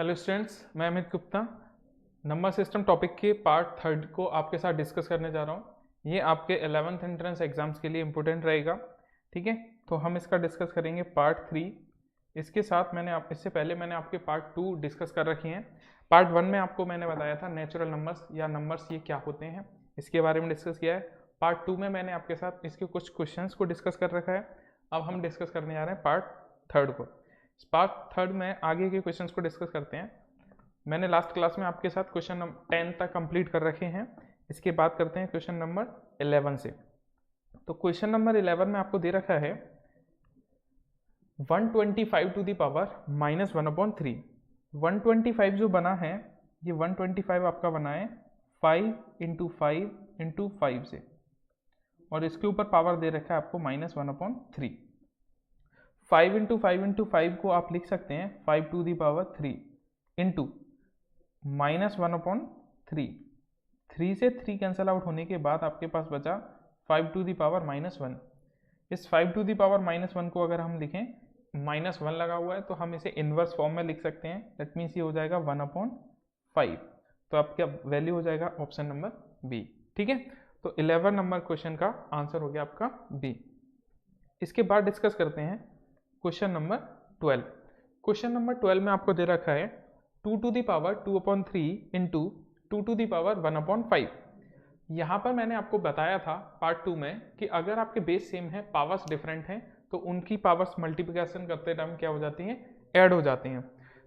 Hello students, मैं Amit Gupta number system topic के part 3 को आपके साथ डिस्कस करने जा रहा हूँ। ये आपके 11th एंट्रेंस एग्जाम्स के लिए इम्पोर्टेंट रहेगा। ठीक है, तो हम इसका डिस्कस करेंगे पार्ट 3। इसके साथ इससे पहले मैंने आपके पार्ट 2 डिस्कस कर रखे हैं। पार्ट 1 में आपको मैंने बताया था नेचुरल नंबर्स या नंबर्स ये क्या होते हैं, इसके बारे में डिस्कस किया है। पार्ट 2 में मैंने आपके साथ इसके कुछ क्वेश्चंस को डिस्कस कर रखा है। अब हम डिस्कस करने जा रहे हैं पार्ट 3 को। पार्ट 3 में आगे के क्वेश्चंस को डिस्कस करते हैं। मैंने लास्ट क्लास में आपके साथ क्वेश्चन नंबर 10 तक कंप्लीट कर रखे हैं। इसके बाद करते हैं क्वेश्चन नंबर 11 से। तो क्वेश्चन नंबर 11 में आपको दे रखा है 125 टू द पावर -1/3। 125 जो बना है, ये 125 आपका बना है 5 × 5 × 5 से, और इसके ऊपर पावर दे रखा है आपको -1/3। 5 × 5 × 5 को आप लिख सकते हैं 5 टू द पावर 3 इंटू -1/3। 3 से 3 कैंसिल आउट होने के बाद आपके पास बचा 5 टू द पावर -1। इस 5 टू द पावर -1 को अगर हम लिखें, -1 लगा हुआ है तो हम इसे इन्वर्स फॉर्म में लिख सकते हैं। दैट मीन्स ये हो जाएगा 1/5। तो आपका वैल्यू हो जाएगा ऑप्शन नंबर बी। ठीक है, तो 11 नंबर क्वेश्चन का आंसर हो गया आपका बी। इसके बाद डिस्कस करते हैं क्वेश्चन नंबर 12। क्वेश्चन नंबर 12 में आपको दे रखा है 2 to the power 2/3 into 2 to the power 1/5। यहाँ पर मैंने आपको बताया था पार्ट 2 में कि अगर आपके बेस सेम है, पावर्स डिफरेंट हैं, तो उनकी पावर्स मल्टीप्लिकेशन करते टाइम क्या हो जाती हैं, ऐड हो जाती हैं।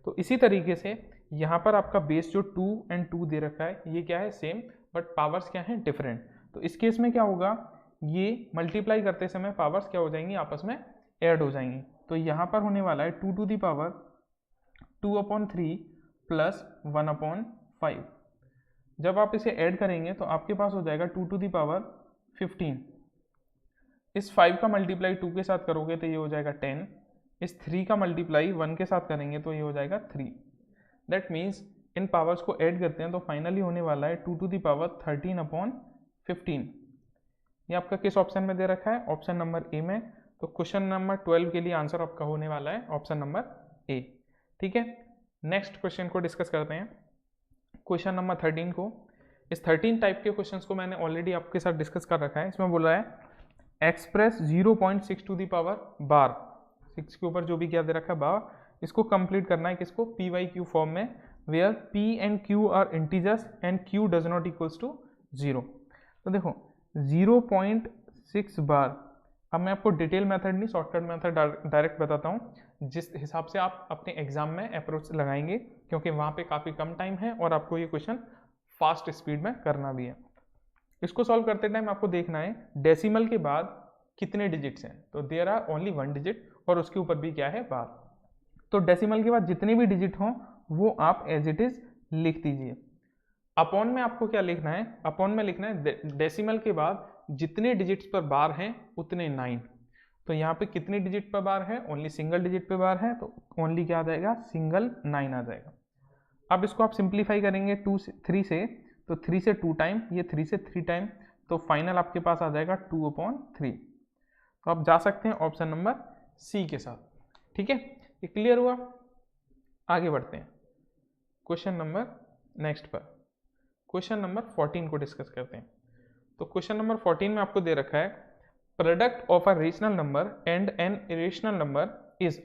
तो इसी तरीके से यहाँ पर आपका बेस जो 2 और 2 दे रखा है, ये क्या है, सेम, बट पावर्स क्या हैं, डिफरेंट। तो इस केस में क्या होगा, ये मल्टीप्लाई करते समय पावर्स क्या हो जाएंगी, आपस में ऐड हो जाएंगी। तो यहाँ पर होने वाला है 2 टू द पावर 2/3 प्लस 1/5। जब आप इसे ऐड करेंगे तो आपके पास हो जाएगा 2 टू द पावर 15। इस 5 का मल्टीप्लाई 2 के साथ करोगे तो ये हो जाएगा 10। इस 3 का मल्टीप्लाई 1 के साथ करेंगे तो ये हो जाएगा 3। दैट मीन्स इन पावर्स को ऐड करते हैं तो फाइनली होने वाला है 2 टू द पावर 13/15। ये आपका किस ऑप्शन में दे रखा है, ऑप्शन नंबर ए में। तो क्वेश्चन नंबर 12 के लिए आंसर आपका होने वाला है ऑप्शन नंबर ए। ठीक है, नेक्स्ट क्वेश्चन को डिस्कस करते हैं, क्वेश्चन नंबर 13 को। इस 13 टाइप के क्वेश्चंस को मैंने ऑलरेडी आपके साथ डिस्कस कर रखा है। इसमें बोला है एक्सप्रेस 0.6 टू द पावर बार, 6 के ऊपर जो भी क्या दे रखा है बार, इसको कंप्लीट करना है किसको, PYQ फॉर्म में, where P and Q are integers and Q does not equals to 0। तो देखो 0.6 बार, अब मैं आपको डिटेल मेथड नहीं, शॉर्टकट मेथड डायरेक्ट बताता हूँ जिस हिसाब से आप अपने एग्जाम में अप्रोच लगाएंगे, क्योंकि वहाँ पे काफ़ी कम टाइम है और आपको ये क्वेश्चन फास्ट स्पीड में करना भी है। इसको सॉल्व करते टाइम आपको देखना है डेसिमल के बाद कितने डिजिट्स हैं। तो देयर आर ओनली 1 डिजिट और उसके ऊपर भी क्या है, बार। तो डेसिमल के बाद जितने भी डिजिट हों वो आप एज इट इज लिख दीजिए। अपॉन में आपको क्या लिखना है, अपॉन में लिखना है डेसिमल के बाद जितने डिजिट्स पर बार हैं उतने 9। तो यहाँ पे कितने डिजिट पर बार है, ओनली सिंगल डिजिट पे बार है, तो ओनली क्या आ जाएगा, सिंगल 9 आ जाएगा। अब इसको आप सिंप्लीफाई करेंगे 3 से, तो 3 से 2 टाइम, ये 3 से 3 टाइम, तो फाइनल आपके पास आ जाएगा 2/3। तो आप जा सकते हैं ऑप्शन नंबर सी के साथ। ठीक है, ये क्लियर हुआ। आगे बढ़ते हैं क्वेश्चन नंबर नेक्स्ट पर, क्वेश्चन नंबर 14 को डिस्कस करते हैं। तो क्वेश्चन नंबर 14 में आपको दे रखा है product of a rational number and an irrational number is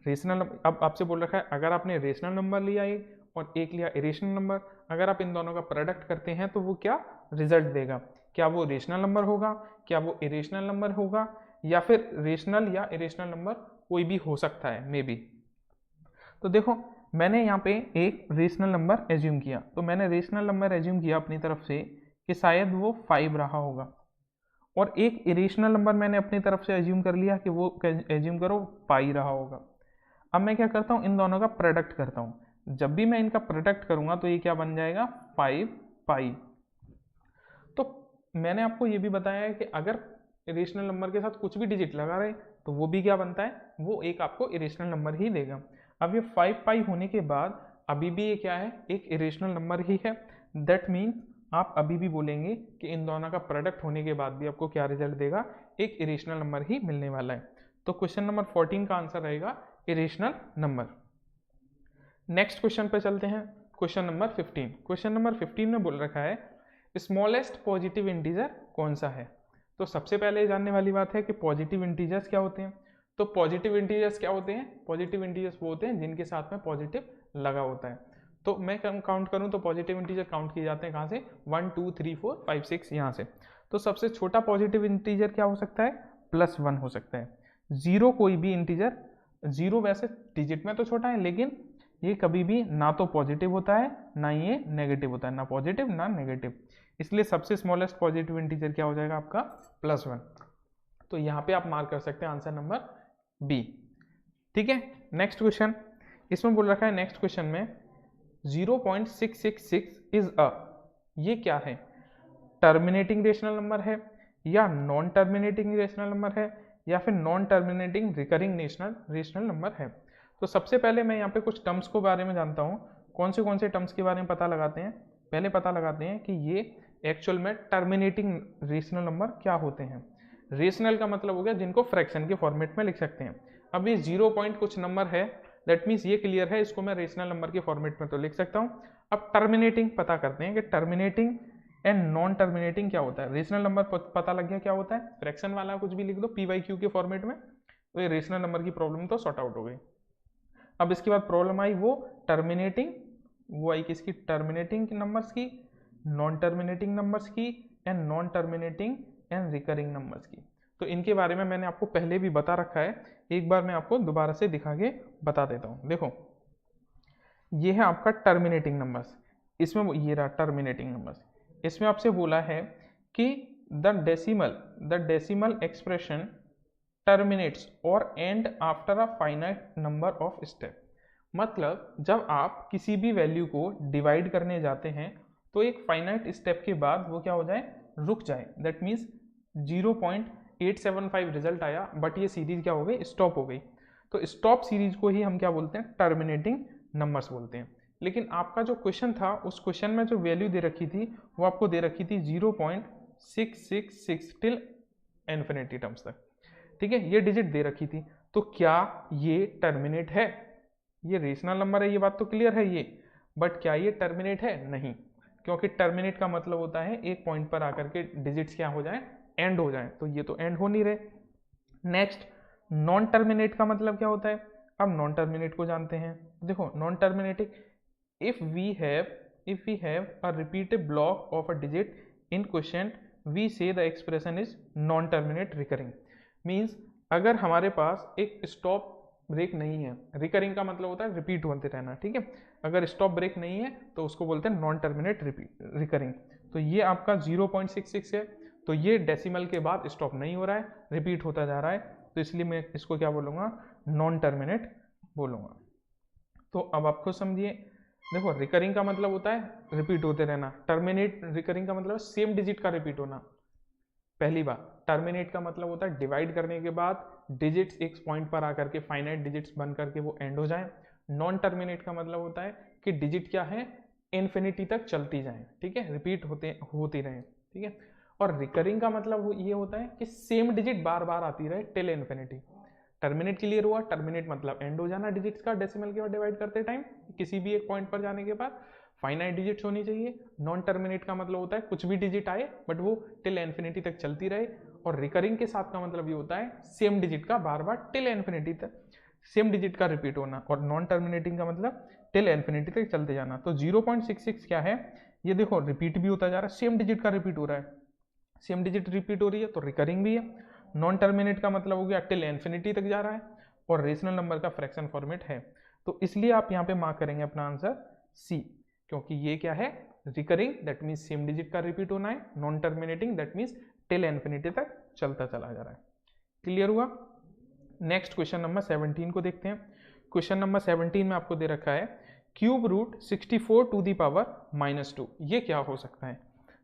rational. अब आपसे बोल रखा है अगर आपने रेशनल नंबर लिया एक और एक लिया इरेशनल नंबर, अगर आप इन दोनों का प्रोडक्ट करते हैं तो वो क्या रिजल्ट देगा, क्या वो रेशनल नंबर होगा, क्या वो इरेशनल नंबर होगा, या फिर रेशनल या इरेशनल नंबर कोई भी हो सकता है, मे बी। तो देखो मैंने यहाँ पे एक रेशनल नंबर एज्यूम किया, तो मैंने रेशनल नंबर एज्यूम किया अपनी तरफ से कि शायद वो 5 रहा होगा, और एक इरेशनल नंबर मैंने अपनी तरफ से एज्यूम कर लिया कि वो एज्यूम करो पाई रहा होगा। अब मैं क्या करता हूँ, इन दोनों का प्रोडक्ट करता हूँ। जब भी मैं इनका प्रोडक्ट करूँगा तो ये क्या बन जाएगा, 5 पाई। तो मैंने आपको ये भी बताया है कि अगर इरेशनल नंबर के साथ कुछ भी डिजिट लगा रहे तो वो भी क्या बनता है, वो एक आपको इरेशनल नंबर ही देगा। अब ये 5 पाई होने के बाद अभी भी ये क्या है, एक इरेशनल नंबर ही है। दैट मीन्स आप अभी भी बोलेंगे कि इन दोनों का प्रोडक्ट होने के बाद भी आपको क्या रिजल्ट देगा, एक इरेशनल नंबर ही मिलने वाला है। तो क्वेश्चन नंबर 14 का आंसर रहेगा इरेशनल नंबर। नेक्स्ट क्वेश्चन पे चलते हैं, क्वेश्चन नंबर 15। क्वेश्चन नंबर 15 में बोल रखा है स्मॉलेस्ट पॉजिटिव इंटीजर कौन सा है। तो सबसे पहले जानने वाली बात है कि पॉजिटिव इंटीजर्स क्या होते हैं। तो पॉजिटिव इंटीजर्स क्या होते हैं, पॉजिटिव इंटीजर्स वो होते हैं जिनके साथ में पॉजिटिव लगा होता है। तो मैं काउंट करूं तो पॉजिटिव इंटीजर काउंट किए जाते हैं कहाँ से, 1 2 3 4 5 6 यहाँ से। तो सबसे छोटा पॉजिटिव इंटीजर क्या हो सकता है, +1 हो सकता है। जीरो कोई भी इंटीजर, जीरो वैसे डिजिट में तो छोटा है लेकिन ये कभी भी ना तो पॉजिटिव होता है ना ये नेगेटिव होता है, ना पॉजिटिव ना नेगेटिव, इसलिए सबसे स्मॉलेस्ट पॉजिटिव इंटीजर क्या हो जाएगा आपका +1। तो यहाँ पे आप मार्क कर सकते हैं आंसर नंबर बी। ठीक है, नेक्स्ट क्वेश्चन इसमें बोल रखा है, नेक्स्ट क्वेश्चन में 0.666 इज अ, ये क्या है, टर्मिनेटिंग रेशनल नंबर है या नॉन टर्मिनेटिंग रेशनल नंबर है या फिर non terminating recurring rational number है। तो सबसे पहले मैं यहाँ पे कुछ टर्म्स को बारे में जानता हूँ, कौन से टर्म्स के बारे में पता लगाते हैं। पहले पता लगाते हैं कि ये एक्चुअल में टर्मिनेटिंग रेशनल नंबर क्या होते हैं। रेशनल का मतलब हो गया जिनको फ्रैक्शन के फॉर्मेट में लिख सकते हैं। अब ये 0 पॉइंट कुछ नंबर है, दैट मीन्स ये क्लियर है, इसको मैं रेशनल नंबर के फॉर्मेट में तो लिख सकता हूँ। अब टर्मिनेटिंग पता करते हैं कि टर्मिनेटिंग एंड नॉन टर्मिनेटिंग क्या होता है। रेशनल नंबर पता लग गया क्या होता है, फ्रैक्शन वाला कुछ भी लिख दो PYQ के फॉर्मेट में, तो ये रेशनल नंबर की प्रॉब्लम तो सॉर्ट आउट हो गई। अब इसके बाद प्रॉब्लम आई वो टर्मिनेटिंग, वो आई किसकी, टर्मिनेटिंग नंबर्स की, नॉन टर्मिनेटिंग नंबर्स की and non terminating and recurring numbers की। तो इनके बारे में मैंने आपको पहले भी बता रखा है, एक बार मैं आपको दोबारा से दिखा के बता देता हूँ। देखो ये है आपका टर्मिनेटिंग नंबर्स, इसमें ये रहा टर्मिनेटिंग नंबर्स। इसमें आपसे बोला है कि द डेसिमल एक्सप्रेशन टर्मिनेट्स और and after a finite number of step. मतलब जब आप किसी भी वैल्यू को डिवाइड करने जाते हैं तो एक फाइनाइट स्टेप के बाद वो क्या हो जाए, रुक जाए। दैट मीन्स 0.875 रिजल्ट आया बट ये सीरीज क्या हो गई, स्टॉप हो गई। तो स्टॉप सीरीज को ही हम क्या बोलते हैं, टर्मिनेटिंग नंबर्स बोलते हैं। लेकिन आपका जो क्वेश्चन था उस क्वेश्चन में जो वैल्यू दे रखी थी वो आपको दे रखी थी 0.666 टिल इन्फिनिटी टर्म्स तक। ठीक है, ये डिजिट दे रखी थी। तो क्या ये टर्मिनेट है, ये रेशनल नंबर है, ये बात तो क्लियर है ये, बट क्या ये टर्मिनेट है, नहीं, क्योंकि टर्मिनेट का मतलब होता है एक पॉइंट पर आकर के डिजिट्स क्या हो जाए, एंड हो जाए, तो ये तो एंड हो नहीं रहे। नेक्स्ट नॉन टर्मिनेट का मतलब क्या होता है, अब नॉन टर्मिनेट को जानते हैं। देखो non terminating, if we have a repeated block of a digit in quotient we say the expression is non terminate recurring। Means अगर हमारे पास एक स्टॉप ब्रेक नहीं है, रिकरिंग का मतलब होता है रिपीट होते रहना, ठीक है, अगर स्टॉप ब्रेक नहीं है तो उसको बोलते हैं नॉन टर्मिनेट रिकरिंग। तो ये आपका 0.66 है, तो ये डेसिमल के बाद स्टॉप नहीं हो रहा है, रिपीट होता जा रहा है, तो इसलिए मैं इसको क्या बोलूँगा, नॉन टर्मिनेट बोलूँगा। तो अब आप खुद समझिए, देखो रिकरिंग का मतलब होता है रिपीट होते रहना, टर्मिनेट रिकरिंग का मतलब सेम डिजिट का रिपीट होना, पहली बात। टर्मिनेट का मतलब होता है डिवाइड करने के बाद डिजिट्स एक पॉइंट पर आकर के फाइनाइट डिजिट्स बन करके वो एंड हो जाए। नॉन टर्मिनेट का मतलब होता है कि डिजिट क्या है, इन्फिनिटी तक चलती जाए, ठीक है, रिपीट होती रहे, ठीक है। और रिकरिंग का मतलब ये होता है कि सेम डिजिट बार बार आती रहे टिल इन्फिनिटी। टर्मिनेट क्लियर हुआ, टर्मिनेट मतलब एंड हो जाना डिजिट्स का डेसिमल के बाद डिवाइड करते टाइम, किसी भी एक पॉइंट पर जाने के बाद फाइनाइट डिजिट्स होनी चाहिए। नॉन टर्मिनेट का मतलब होता है कुछ भी डिजिट आए बट वो टिल इन्फिनिटी तक चलती रहे। और रिकरिंग के साथ का मतलब ये होता है सेम डिजिट का बार बार टिल इन्फिनिटी तक सेम डिजिट का रिपीट होना। और नॉन टर्मिनेटिंग का मतलब टिल इन्फिनिटी तक चलते जाना। तो 0.66 क्या है, ये देखो रिपीट भी होता जा रहा है, सेम डिजिट का रिपीट हो रहा है, सेम डिजिट रिपीट हो रही है तो रिकरिंग भी है। नॉन टर्मिनेट का मतलब हो गया टिल इन्फिनिटी तक जा रहा है, और रेशनल नंबर का फ्रैक्शन फॉर्मेट है, तो इसलिए आप यहाँ पे मार्क करेंगे अपना आंसर सी, क्योंकि ये क्या है, recurring that means same digit का रिपीट होना है, non terminating that means till infinity तक चलता चला जा रहा है। क्लियर हुआ। नेक्स्ट क्वेश्चन नंबर 17 को देखते हैं। क्वेश्चन नंबर 17 में आपको दे रखा है cube root 64 to the power -2, ये क्या हो सकता है।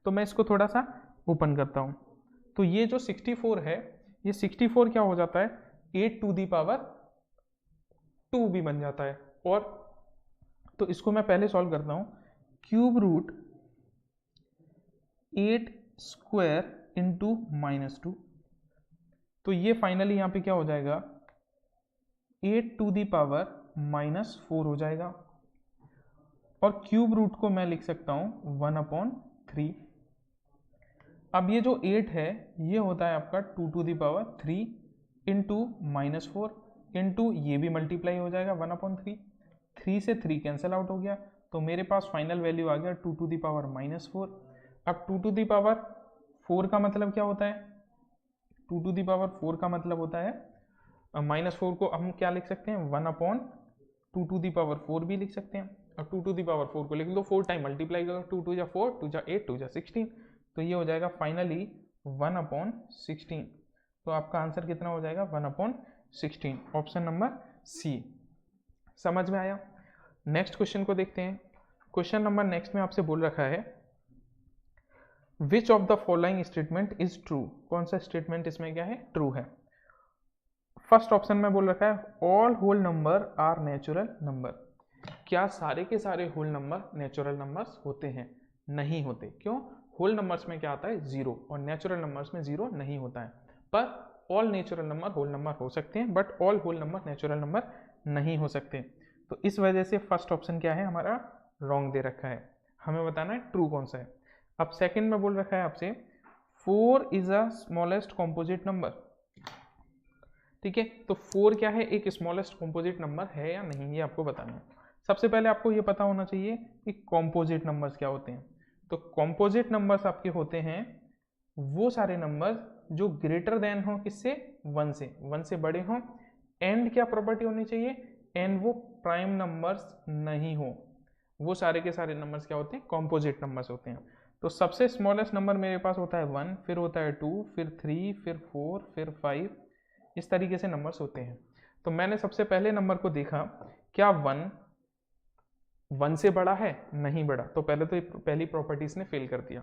तो मैं इसको थोड़ा सा ओपन करता हूँ। तो ये जो 64 है, ये 64 क्या हो जाता है, 8 टू दी पावर 2 भी बन जाता है। और तो इसको मैं पहले सॉल्व करता हूँ, क्यूब रूट 8 स्क्वायर इंटू -2, तो ये फाइनली यहाँ पे क्या हो जाएगा, 8 टू दी पावर -4 हो जाएगा। और क्यूब रूट को मैं लिख सकता हूँ 1/3। अब ये जो 8 है ये होता है आपका 2⁻³ इंटू -4 इंटू ये भी मल्टीप्लाई हो जाएगा 1/3। 3 से 3 कैंसिल आउट हो गया, तो मेरे पास फाइनल वैल्यू आ गया 2⁻⁻4। अब 2⁻4 का मतलब क्या होता है? 2⁻4 का मतलब होता है -4 को हम क्या लिख सकते हैं 1/2⁴ भी लिख सकते हैं। अब 2⁻4 को लिख दो 4 टाइम मल्टीप्लाई करो, 2 2 4, 2 8, 2 16, तो ये हो जाएगा फाइनली 1/16। तो आपका आंसर कितना हो जाएगा 1/16, ऑप्शन नंबर सी। समझ में आया? नेक्स्ट क्वेश्चन को देखते हैं। क्वेश्चन नंबर नेक्स्ट में आपसे बोल रखा है which of the following statement is true. कौन सा स्टेटमेंट इसमें क्या है? ट्रू है। फर्स्ट ऑप्शन में बोल रखा है all whole number are natural number. क्या सारे के सारे होल नंबर नेचुरल नंबर्स होते हैं? नहीं होते। क्यों? होल नंबर्स में क्या आता है? जीरो, और नेचुरल नंबर्स में जीरो नहीं होता है। पर all natural number whole number हो सकते हैं, but all whole number natural number नहीं हो सकते। तो इस वजह से फर्स्ट ऑप्शन क्या है हमारा? रॉन्ग दे रखा है। हमें बताना है ट्रू कौन सा है। अब सेकंड में बोल रखा है आपसे 4 is a smallest composite number. ठीक है, तो 4 क्या है? एक स्मॉलेस्ट कॉम्पोजिट नंबर है या नहीं, ये आपको बताना है। सबसे पहले आपको ये पता होना चाहिए कि कॉम्पोजिट नंबर्स क्या होते हैं। तो कॉम्पोजिट नंबर्स आपके होते हैं वो सारे नंबर्स जो ग्रेटर देन हो किससे? 1 से बड़े हों। एंड क्या प्रॉपर्टी होनी चाहिए? एंड वो प्राइम नंबर्स नहीं हो। वो सारे के सारे नंबर्स क्या होते हैं? कॉम्पोजिट नंबर्स होते हैं। तो सबसे स्मॉलेस्ट नंबर मेरे पास होता है 1, फिर होता है 2, फिर 3, फिर 4, फिर 5, इस तरीके से नंबर्स होते हैं। तो मैंने सबसे पहले नंबर को देखा, क्या 1 से बड़ा है? नहीं बड़ा, तो पहले तो पहली प्रॉपर्टीज ने फेल कर दिया।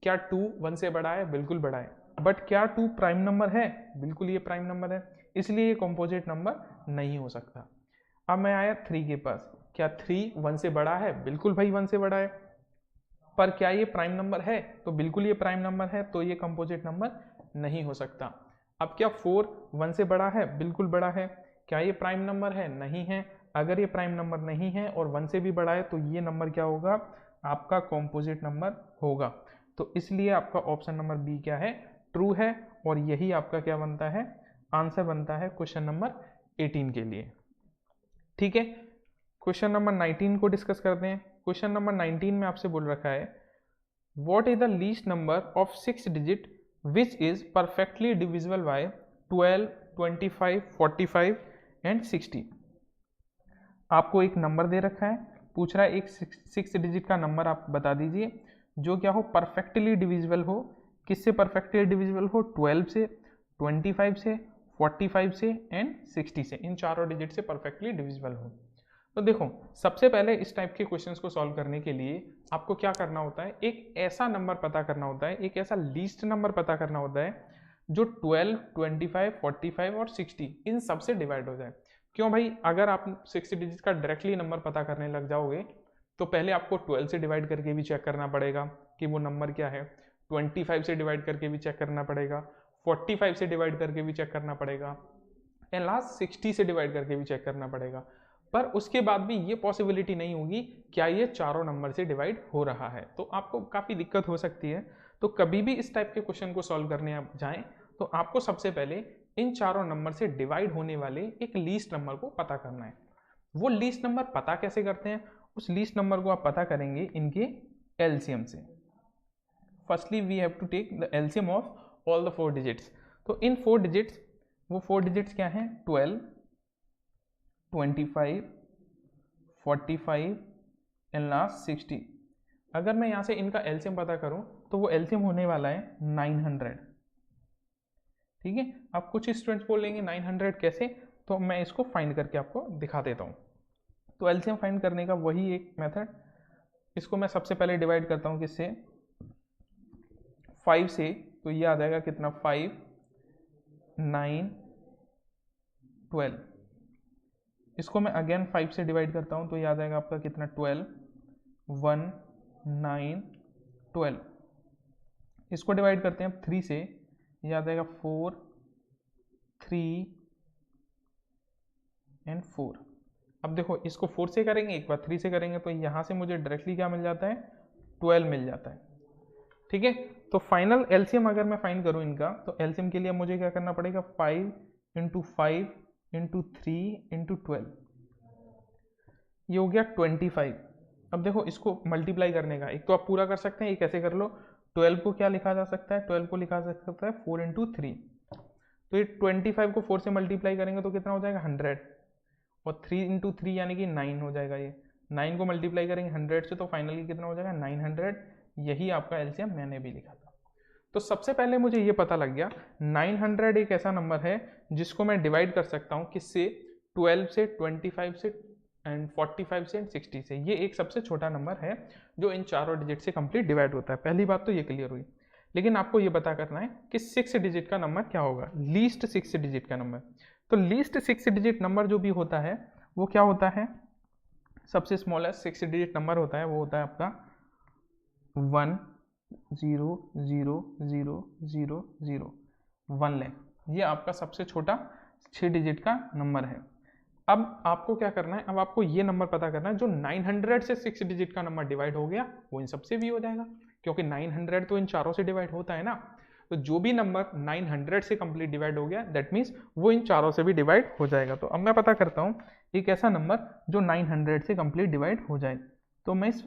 क्या 2 1 से बड़ा है? बिल्कुल बड़ा है। बट क्या 2 प्राइम नंबर है? बिल्कुल ये प्राइम नंबर है, इसलिए ये कॉम्पोजिट नंबर नहीं हो सकता। अब मैं आया 3 के पास। क्या 3 1 से बड़ा है? बिल्कुल भाई 1 से बड़ा है। पर क्या ये प्राइम नंबर है? तो बिल्कुल ये प्राइम नंबर है, तो ये कंपोजिट नंबर नहीं हो सकता। अब क्या 4 1 से बड़ा है? बिल्कुल बड़ा है। क्या ये प्राइम नंबर है? नहीं है। अगर ये प्राइम नंबर नहीं है और 1 से भी बड़ा है तो ये नंबर क्या होगा? आपका कंपोजिट नंबर होगा। तो इसलिए आपका ऑप्शन नंबर बी क्या है? ट्रू है। और यही आपका क्या बनता है? आंसर बनता है क्वेश्चन नंबर 18 के लिए। ठीक है, क्वेश्चन नंबर 19 को डिस्कस करते हैं। क्वेश्चन नंबर 19 में आपसे बोल रखा है what is the least number of 6 digit which is perfectly divisible by 12, 25, 45 and 60। आपको एक नंबर दे रखा है, पूछ रहा है एक 6 डिजिट का नंबर आप बता दीजिए जो क्या हो? परफेक्टली डिविजिबल हो। किससे परफेक्टली डिविजिबल हो? 12 से, 25 से, 45 से एंड 60 से। इन चारों डिजिट से परफेक्टली डिविजिबल हो। तो देखो, सबसे पहले इस टाइप के क्वेश्चंस को सॉल्व करने के लिए आपको क्या करना होता है? एक ऐसा नंबर पता करना होता है, एक ऐसा लीस्ट नंबर पता करना होता है जो 12, 25, 45 और 60 इन सब से डिवाइड हो जाए। क्यों भाई? अगर आप 60 डिजिट का डायरेक्टली नंबर पता करने लग जाओगे तो पहले आपको 12 से डिवाइड करके भी चेक करना पड़ेगा कि वो नंबर क्या है, 25 से डिवाइड करके भी चेक करना पड़ेगा, 45 से डिवाइड करके भी चेक करना पड़ेगा, एंड लास्ट 60 से डिवाइड करके भी चेक करना पड़ेगा। पर उसके बाद भी ये पॉसिबिलिटी नहीं होगी क्या ये चारों नंबर से डिवाइड हो रहा है, तो आपको काफ़ी दिक्कत हो सकती है। तो कभी भी इस टाइप के क्वेश्चन को सॉल्व करने आप जाएं तो आपको सबसे पहले इन चारों नंबर से डिवाइड होने वाले एक लीस्ट नंबर को पता करना है। वो लीस्ट नंबर पता कैसे करते हैं? उस लीस्ट नंबर को आप पता करेंगे इनके एलसीएम से। Firstly we have to take the LCM of all the 4 digits. तो इन 4 डिजिट्स, वो 4 डिजिट्स क्या हैं? 12, 25, 45 एंड लास्ट 60। अगर मैं यहाँ से इनका एलसीएम पता करूँ तो वो एलसीएम होने वाला है 900। ठीक है, अब कुछ स्टूडेंट्स बोलेंगे 900 कैसे? तो मैं इसको फाइंड करके आपको दिखा देता हूँ। तो एलसीएम फाइंड करने का वही एक मेथड, इसको मैं सबसे पहले डिवाइड करता हूँ किससे? 5 से। तो ये आ जाएगा कितना? 5, 9, 12। इसको मैं अगेन 5 से डिवाइड करता हूँ तो ये आ जाएगा आपका कितना? 12, 1, 9, 12। इसको डिवाइड करते हैं अब 3 से, ये आ जाएगा 4, 3 एंड 4। अब देखो इसको 4 से करेंगे, एक बार 3 से करेंगे, तो यहाँ से मुझे डायरेक्टली क्या मिल जाता है, 12 मिल जाता है। ठीक है, तो फाइनल एलसीएम अगर मैं फाइंड करूँ इनका, तो एलसीएम के लिए मुझे क्या करना पड़ेगा, 5 × 5 × 3 × 12, ये हो गया 25। अब देखो इसको मल्टीप्लाई करने का, एक तो आप पूरा कर सकते हैं, एक ऐसे कर लो, 12 को क्या लिखा जा सकता है, 12 को लिखा जा सकता है 4 × 3, तो ये 25 को 4 से मल्टीप्लाई करेंगे तो कितना हो जाएगा, 100, और 3 × 3 यानी कि 9 हो जाएगा। ये 9 को मल्टीप्लाई करेंगे 100 से, तो फाइनली कितना हो जाएगा, 900। यही आपका एलसीएम मैंने भी लिखा था। तो सबसे पहले मुझे ये पता लग गया 900 एक ऐसा नंबर है जिसको मैं डिवाइड कर सकता हूँ किससे, 12 से, 25 से एंड 45 से एंड 60 से। ये एक सबसे छोटा नंबर है जो इन चारों डिजिट से कंप्लीट डिवाइड होता है। पहली बात तो ये क्लियर हुई। लेकिन आपको ये पता करना है कि 6 डिजिट का नंबर क्या होगा, लीस्ट 6 डिजिट का नंबर। तो लीस्ट 6 डिजिट नंबर जो भी होता है वो क्या होता है, सबसे स्मॉलेस्ट 6 डिजिट नंबर होता है वो होता है आपका 1 0 0 0 0 0 1 लाख। ये आपका सबसे छोटा 6 डिजिट का नंबर है। अब आपको क्या करना है, अब आपको ये नंबर पता करना है जो 900 से 6 डिजिट का नंबर डिवाइड हो गया वो इन सबसे भी हो जाएगा, क्योंकि 900 तो इन चारों से डिवाइड होता है ना। तो जो भी नंबर 900 से कंप्लीट डिवाइड हो गया दैट मीन्स वो इन चारों से भी डिवाइड हो जाएगा। तो अब मैं पता करता हूँ एक ऐसा नंबर जो 900 से कंप्लीट डिवाइड हो जाए। तो मैं इस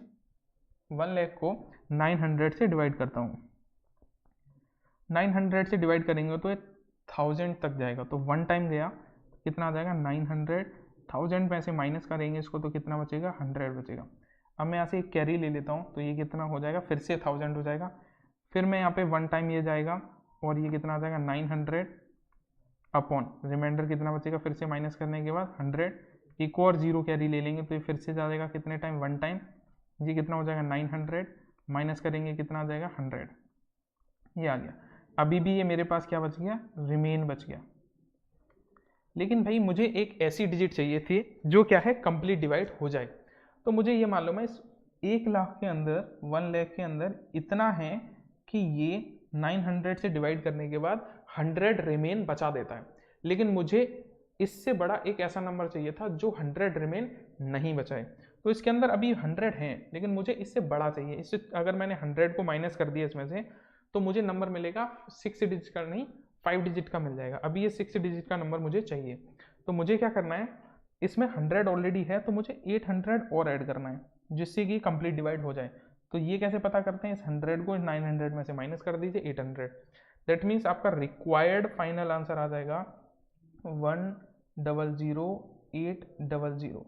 1 लाख को 900 से डिवाइड करता हूँ। 900 से डिवाइड करेंगे तो 1000 तक जाएगा, तो 1 टाइम गया, कितना आ जाएगा 900, 1000 में से माइनस करेंगे इसको तो कितना बचेगा, 100 बचेगा। अब मैं यहाँ से एक कैरी ले लेता हूँ, तो ये कितना हो जाएगा, फिर से 1000 हो जाएगा। फिर मैं यहाँ पे 1 टाइम ये जाएगा और ये कितना आ जाएगा 900 अपॉन रिमाइंडर कितना बचेगा, फिर से माइनस करने के बाद 100। एक और 0 कैरी ले लेंगे तो ये फिर से जाएगा कितने टाइम, 1 टाइम। ये कितना हो जाएगा 900, माइनस करेंगे कितना आ जाएगा 100, ये आ गया। अभी भी ये मेरे पास क्या बच गया, रिमेन बच गया। लेकिन भाई मुझे एक ऐसी डिजिट चाहिए थी जो क्या है कंप्लीट डिवाइड हो जाए। तो मुझे ये मालूम है इस 1 लाख के अंदर, 1 लाख के अंदर इतना है कि ये 900 से डिवाइड करने के बाद 100 रिमेन बचा देता है। लेकिन मुझे इससे बड़ा एक ऐसा नंबर चाहिए था जो 100 रिमेन नहीं बचाए। तो इसके अंदर अभी 100 हैं लेकिन मुझे इससे बड़ा चाहिए। इससे अगर मैंने 100 को माइनस कर दिया इसमें से तो मुझे नंबर मिलेगा 6 डिजिट का नहीं 5 डिजिट का मिल जाएगा। अभी ये 6 डिजिट का नंबर मुझे चाहिए, तो मुझे क्या करना है, इसमें 100 ऑलरेडी है तो मुझे 800 और ऐड करना है जिससे कि कंप्लीट डिवाइड हो जाए। तो ये कैसे पता करते हैं, इस 100 को 900 में से माइनस कर दीजिए 800। दैट मीन्स आपका रिक्वायर्ड फाइनल आंसर आ जाएगा 100800।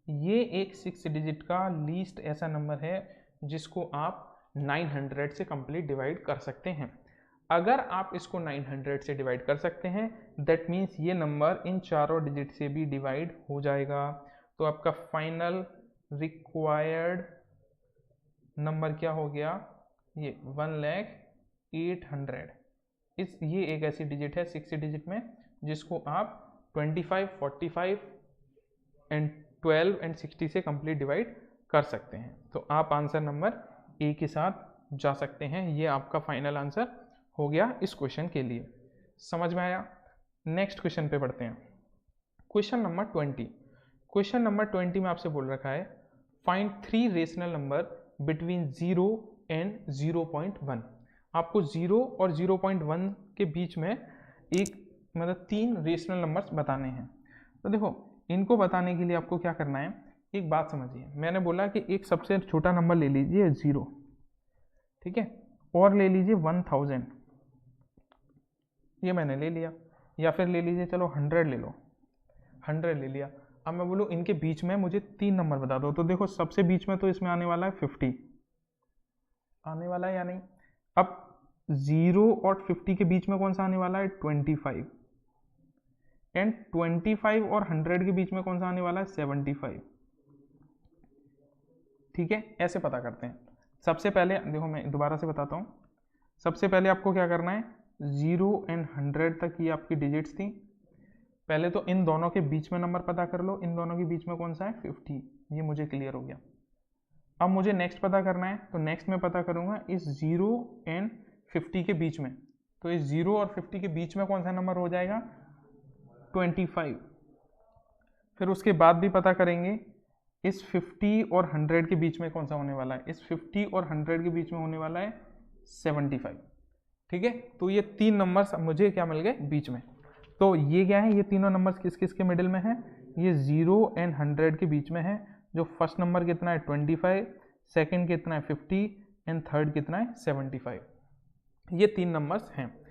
ये एक 6 डिजिट का लीस्ट ऐसा नंबर है जिसको आप 900 से कंप्लीट डिवाइड कर सकते हैं। अगर आप इसको 900 से डिवाइड कर सकते हैं दैट मीन्स ये नंबर इन चारों डिजिट से भी डिवाइड हो जाएगा। तो आपका फाइनल रिक्वायर्ड नंबर क्या हो गया, ये 1,08,000। ये एक ऐसी डिजिट है 6 डिजिट में जिसको आप 25, 45 एंड 12 एंड 60 से कंप्लीट डिवाइड कर सकते हैं। तो आप आंसर नंबर ए के साथ जा सकते हैं। ये आपका फाइनल आंसर हो गया इस क्वेश्चन के लिए। समझ में आया? नेक्स्ट क्वेश्चन पे पढ़ते हैं। Question number 20। क्वेश्चन नंबर 20 में आपसे बोल रखा है find 3 rational number between 0 and 0.1। आपको 0 और 0.1 के बीच में एक मतलब 3 रेशनल नंबर्स बताने हैं। तो देखो इनको बताने के लिए आपको क्या करना है, एक बात समझिए। मैंने बोला कि एक सबसे छोटा नंबर ले लीजिए 0, ठीक है, और ले लीजिए 1000, ये मैंने ले लिया। या फिर ले लीजिए चलो 100 ले लो, 100 ले लिया। अब मैं बोलूँ इनके बीच में मुझे 3 नंबर बता दो। तो देखो सबसे बीच में तो इसमें आने वाला है 50 आने वाला है या नहीं। अब 0 और 50 के बीच में कौन सा आने वाला है, 25। एंड 25 और 100 के बीच में कौन सा आने वाला है, 75। ठीक है, ऐसे पता करते हैं। सबसे पहले देखो मैं दोबारा से बताता हूँ। सबसे पहले आपको क्या करना है, 0 एंड 100 तक ये आपकी डिजिट्स थी। पहले तो इन दोनों के बीच में नंबर पता कर लो। इन दोनों के बीच में कौन सा है, 50। ये मुझे क्लियर हो गया। अब मुझे नेक्स्ट पता करना है, तो नेक्स्ट में पता करूंगा इस 0 एंड 50 के बीच में। तो इस 0 और 50 के बीच में कौन सा नंबर हो जाएगा, 25। फिर उसके बाद भी पता करेंगे इस 50 और 100 के बीच में कौन सा होने वाला है। इस 50 और 100 के बीच में होने वाला है 75। ठीक है, तो ये 3 नंबर्स मुझे क्या मिल गए बीच में। तो ये क्या है, ये तीनों नंबर्स किस किस के मिडिल में है, ये 0 एंड 100 के बीच में है। जो फर्स्ट नंबर कितना है 25, सेकंड कितना है 50 एंड थर्ड कितना है 75। ये 3 नंबर्स हैं।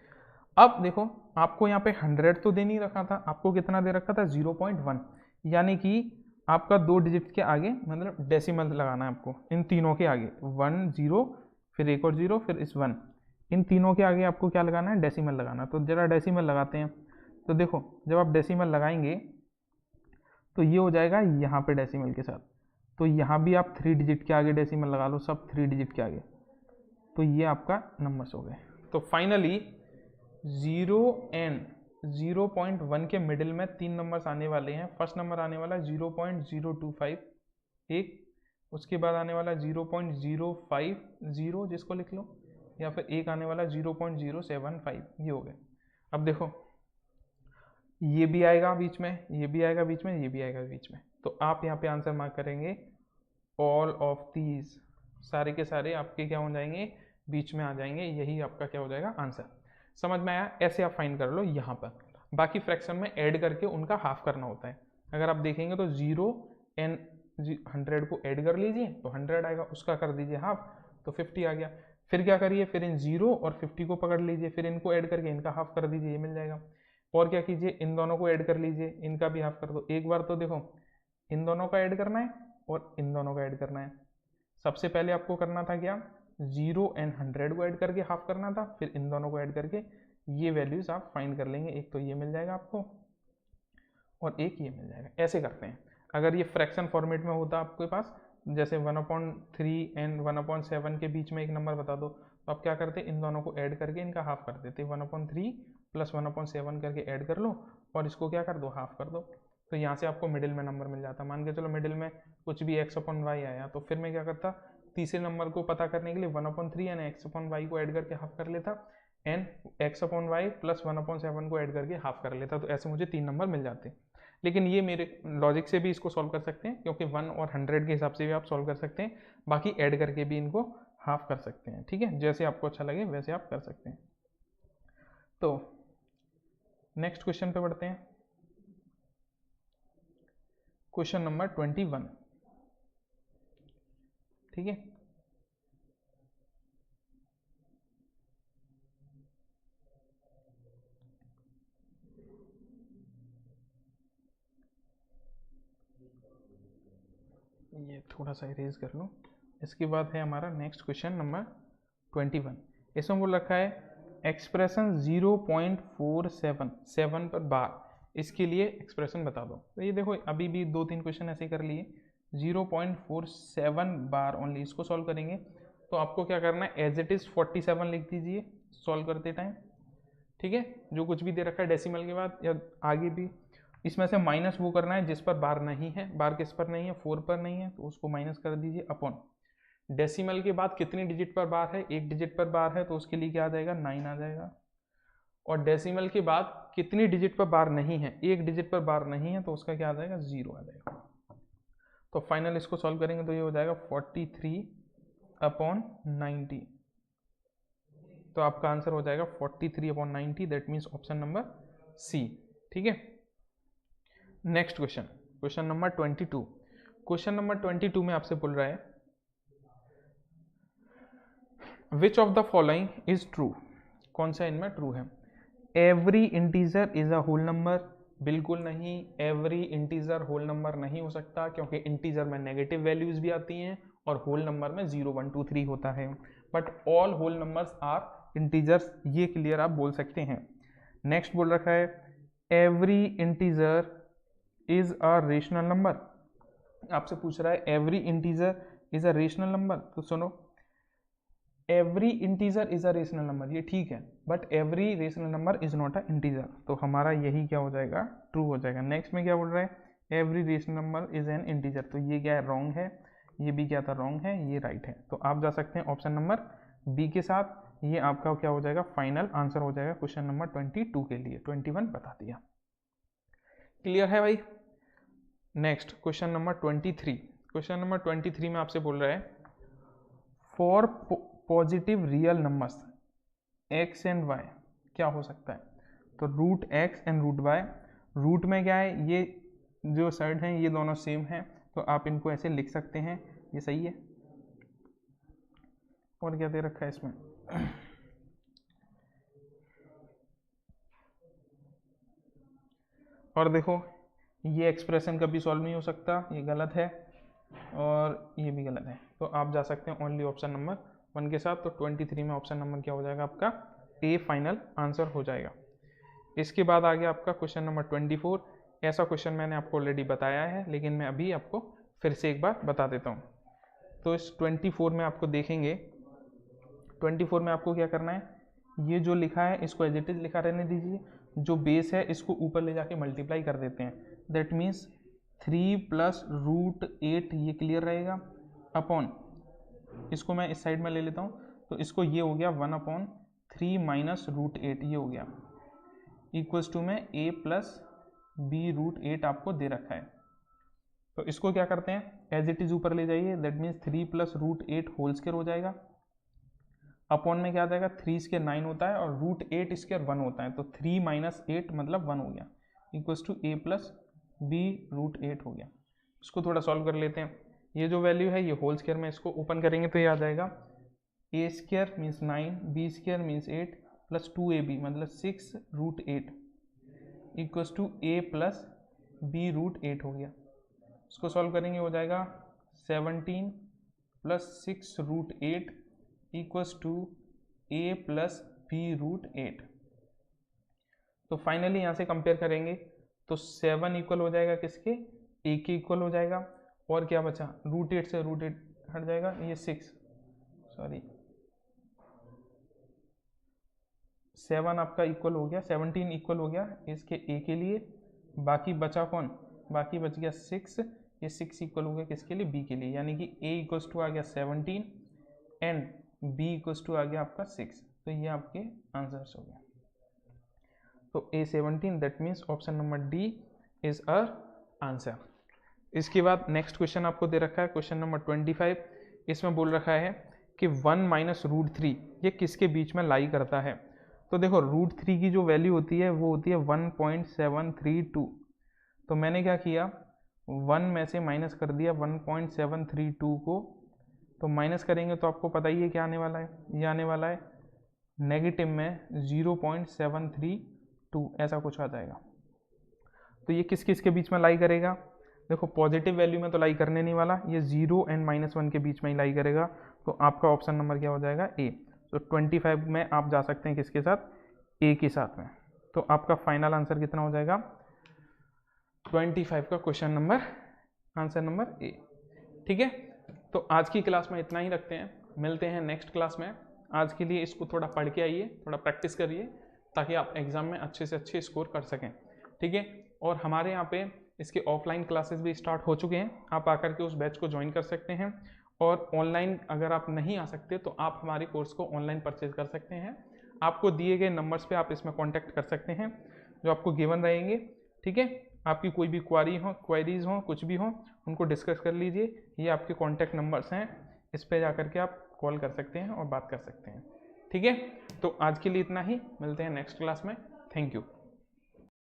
अब देखो आपको यहाँ पे 100 तो दे नहीं रखा था, आपको कितना दे रखा था 0.1, यानी कि आपका 2 डिजिट के आगे मतलब डेसिमल लगाना है आपको इन तीनों के आगे। 1 0 फिर एक और 0 फिर इस 1, इन तीनों के आगे आपको क्या लगाना है, डेसिमल लगाना। तो जरा डेसिमल लगाते हैं। तो देखो जब आप डेसिमल लगाएंगे तो ये हो जाएगा यहाँ पे डेसिमल के साथ। तो यहाँ भी आप 3 डिजिट के आगे डेसिमल लगा लो, सब 3 डिजिट के आगे। तो ये आपका नंबर्स हो गए। तो फाइनली 0 एंड 0.1 के मिडिल में 3 नंबर्स आने वाले हैं। फर्स्ट नंबर आने वाला है 0.025 एक, उसके बाद आने वाला 0.050 जिसको लिख लो, या फिर एक आने वाला 0.075। ये हो गए। अब देखो ये भी आएगा बीच में, ये भी आएगा बीच में, ये भी आएगा बीच में। तो आप यहाँ पे आंसर मार्क करेंगे ऑल ऑफ दीज, सारे के सारे आपके क्या हो जाएंगे, बीच में आ जाएंगे। यही आपका क्या हो जाएगा आंसर। समझ में आया? ऐसे आप फाइंड कर लो यहाँ पर। बाकी फ्रैक्शन में ऐड करके उनका हाफ करना होता है। अगर आप देखेंगे तो 0 एंड 100 को ऐड कर लीजिए तो 100 आएगा, उसका कर दीजिए हाफ तो 50 आ गया। फिर क्या करिए, फिर इन 0 और 50 को पकड़ लीजिए, फिर इनको ऐड करके इनका हाफ कर दीजिए, ये मिल जाएगा। और क्या कीजिए, इन दोनों को ऐड कर लीजिए, इनका भी हाफ कर दो। एक बार तो देखो इन दोनों का ऐड करना है और इन दोनों का ऐड करना है। सबसे पहले आपको करना था क्या, 0 एंड 100 को ऐड करके हाफ करना था, फिर इन दोनों को ऐड करके ये वैल्यूज आप फाइंड कर लेंगे। एक तो ये मिल जाएगा आपको और एक ये मिल जाएगा। ऐसे करते हैं। अगर ये फ्रैक्शन फॉर्मेट में होता आपके पास, जैसे 1/3 एंड 1/7 के बीच में एक नंबर बता दो, तो आप क्या करते, इन दोनों को ऐड करके इनका हाफ कर देते। 1/3 प्लस 1/7 करके ऐड कर लो और इसको क्या कर दो, हाफ कर दो। तो यहाँ से आपको मिडिल में नंबर मिल जाता। मान के चलो मिडिल में कुछ भी x/y आया, तो फिर मैं क्या करता, तीसरे नंबर को पता करने के लिए 1/3 यानी x/y को ऐड करके हाफ कर लेता, एंड x/y प्लस 1/7 को ऐड करके हाफ कर लेता। तो ऐसे मुझे 3 नंबर मिल जाते। लेकिन ये मेरे लॉजिक से भी इसको सॉल्व कर सकते हैं, क्योंकि 1 और 100 के हिसाब से भी आप सॉल्व कर सकते हैं। बाकी ऐड करके भी इनको हाफ कर सकते हैं। ठीक है, जैसे आपको अच्छा लगे वैसे आप कर सकते हैं। तो नेक्स्ट क्वेश्चन पे बढ़ते हैं। Question number 21। ठीक है, ये थोड़ा सा इरेज कर लो। इसके बाद है हमारा नेक्स्ट क्वेश्चन नंबर 21। इसमें बोल रखा है एक्सप्रेशन 0.47 7 पर बार, इसके लिए एक्सप्रेशन बता दो। तो ये देखो अभी भी 2-3 क्वेश्चन ऐसे कर लिए। 0.47 बार ओनली, इसको सॉल्व करेंगे तो आपको क्या करना है, एज इट इज़ 47 लिख दीजिए सॉल्व करते टाइम। ठीक है, जो कुछ भी दे रखा है डेसिमल के बाद या आगे भी, इसमें से माइनस वो करना है जिस पर बार नहीं है। बार किस पर नहीं है, 4 पर नहीं है, तो उसको माइनस कर दीजिए अपॉन डेसिमल के बाद कितनी डिजिट पर बार है, 1 डिजिट पर बार है, तो उसके लिए क्या आ जाएगा 9 आ जाएगा। और डेसिमल के बाद कितनी डिजिट पर बार नहीं है, 1 डिजिट पर बार नहीं है, तो उसका क्या आ जाएगा 0 आ जाएगा। तो फाइनल इसको सॉल्व करेंगे तो ये हो जाएगा 43/90। तो आपका आंसर हो जाएगा 43/90, that means option number C. ठीक है, next question, question number 22। Question number 22 में आपसे बोल रहा है which of the following is true, कौन सा इनमें ट्रू है। Every integer is a whole number, बिल्कुल नहीं, एवरी इंटीजर होल नंबर नहीं हो सकता, क्योंकि इंटीजर में नेगेटिव वैल्यूज भी आती हैं और होल नंबर में 0 1 2 3 होता है। But all whole numbers are integers, ये क्लियर आप बोल सकते हैं। नेक्स्ट बोल रखा है every integer is a rational number, आपसे पूछ रहा है every integer is a rational number. तो सुनो, every integer is a rational number, ये ठीक है, but every rational number is not a integer. तो हमारा यही क्या हो जाएगा, ट्रू हो जाएगा। नेक्स्ट में क्या बोल रहा है, every rational number is an integer, तो ये क्या है, रॉन्ग है। ये भी क्या था, रॉन्ग है, ये राइट है। तो आप जा सकते हैं ऑप्शन नंबर बी के साथ। ये आपका क्या हो जाएगा, फाइनल आंसर हो जाएगा क्वेश्चन नंबर 22 के लिए। 21 बता दिया। क्लियर है भाई। Next question number 23। Question number 23 में आपसे बोल रहा है for positive real numbers x and y क्या हो सकता है। तो root x and root y, root में क्या है, ये जो साइड हैं ये दोनों सेम हैं, तो आप इनको ऐसे लिख सकते हैं, ये सही है। और क्या दे रखा है इसमें, और देखो ये एक्सप्रेशन कभी सॉल्व नहीं हो सकता, ये गलत है और ये भी गलत है, तो आप जा सकते हैं ओनली ऑप्शन नंबर 1 के साथ। तो 23 में ऑप्शन नंबर क्या हो जाएगा आपका, ए फाइनल आंसर हो जाएगा। इसके बाद आ गया आपका क्वेश्चन नंबर 24। ऐसा क्वेश्चन मैंने आपको ऑलरेडी बताया है, लेकिन मैं अभी आपको फिर से एक बार बता देता हूँ। तो इस 24 में आपको देखेंगे, 24 में आपको क्या करना है, ये जो लिखा है इसको एज इट इज लिखा रहने दीजिए, जो बेस है इसको ऊपर ले जाके मल्टीप्लाई कर देते हैं। दैट मीन्स 3 प्लस रूट 8 ये क्लियर रहेगा, अपॉन इसको मैं इस साइड में ले लेता हूँ, तो इसको ये हो गया 1/3 माइनस रूट 8 ये हो गया, इक्वल्स टू में a प्लस बी रूट 8 आपको दे रखा है। तो इसको क्या करते हैं, एज इट इज ऊपर ले जाइए, that means 3 plus root 8 whole square हो जाएगा, अपॉन में क्या आ जाएगा, 3 स्क्वायर 9 होता है और रूट 8 स्क्वायर 1 होता है, तो 3 माइनस 8 मतलब 1 हो गया, equals to a plus b root 8 हो गया। इसको थोड़ा सॉल्व कर लेते हैं। ये जो वैल्यू है ये होल स्क्वायर में इसको ओपन करेंगे तो ये आ जाएगा a square means 9, b square means 8 plus 2ab मतलब 6 root 8 equals to a plus b root 8 हो गया। इसको सॉल्व करेंगे हो जाएगा 17 plus 6 root 8 equals to a plus b root 8। तो फाइनली यहाँ से कंपेयर करेंगे तो 7 इक्वल हो जाएगा किसके, a के इक्वल हो जाएगा, और क्या बचा, रूट 8 से रूट 8 हट जाएगा, ये 7 आपका इक्वल हो गया, 17 इक्वल हो गया इसके a के लिए, बाकी बचा कौन, बाकी बच गया 6, ये 6 इक्वल हो गया किसके लिए, b के लिए, यानी कि a इक्वल्स टू आ गया 17 एंड b इक्वल्स टू आ गया आपका 6। तो ये आपके आंसर्स हो गए। तो A17 that means option number D is a answer. इसके बाद नेक्स्ट क्वेश्चन आपको दे रखा है क्वेश्चन नंबर 25। इसमें बोल रखा है कि 1 माइनस रूट 3 ये किसके बीच में लाई करता है। तो देखो रूट 3 की जो वैल्यू होती है वो होती है 1.732। तो मैंने क्या किया, 1 में से माइनस कर दिया 1.732 को, तो माइनस करेंगे तो आपको पता ही है क्या आने वाला है, ये आने वाला है नेगेटिव में 0.732 ऐसा कुछ आ जाएगा। तो ये किस किस के बीच में लाई करेगा, देखो पॉजिटिव वैल्यू में तो लाई करने नहीं वाला, ये 0 एंड -1 के बीच में ही लाई करेगा। तो आपका ऑप्शन नंबर क्या हो जाएगा, ए। तो 25 में आप जा सकते हैं किसके साथ, ए के साथ में। तो आपका फाइनल आंसर कितना हो जाएगा, 25 का question number answer number A. ठीक है, तो आज की क्लास में इतना ही रखते हैं, मिलते हैं नेक्स्ट क्लास में। आज के लिए इसको थोड़ा पढ़ के आइए, थोड़ा प्रैक्टिस करिए, ताकि आप एग्जाम में अच्छे से अच्छे स्कोर कर सकें। ठीक है, और हमारे यहाँ पे इसके ऑफलाइन क्लासेस भी स्टार्ट हो चुके हैं, आप आकर के उस बैच को ज्वाइन कर सकते हैं। और ऑनलाइन अगर आप नहीं आ सकते तो आप हमारे कोर्स को ऑनलाइन परचेज कर सकते हैं। आपको दिए गए नंबर्स पे आप इसमें कांटेक्ट कर सकते हैं जो आपको गिवन रहेंगे। ठीक है, आपकी कोई भी क्वेरीज हो कुछ भी हो उनको डिस्कस कर लीजिए, ये आपके कॉन्टैक्ट नंबर्स हैं, इस पर जाकर के आप कॉल कर सकते हैं और बात कर सकते हैं। ठीक है, तो आज के लिए इतना ही, मिलते हैं नेक्स्ट क्लास में। Thank you.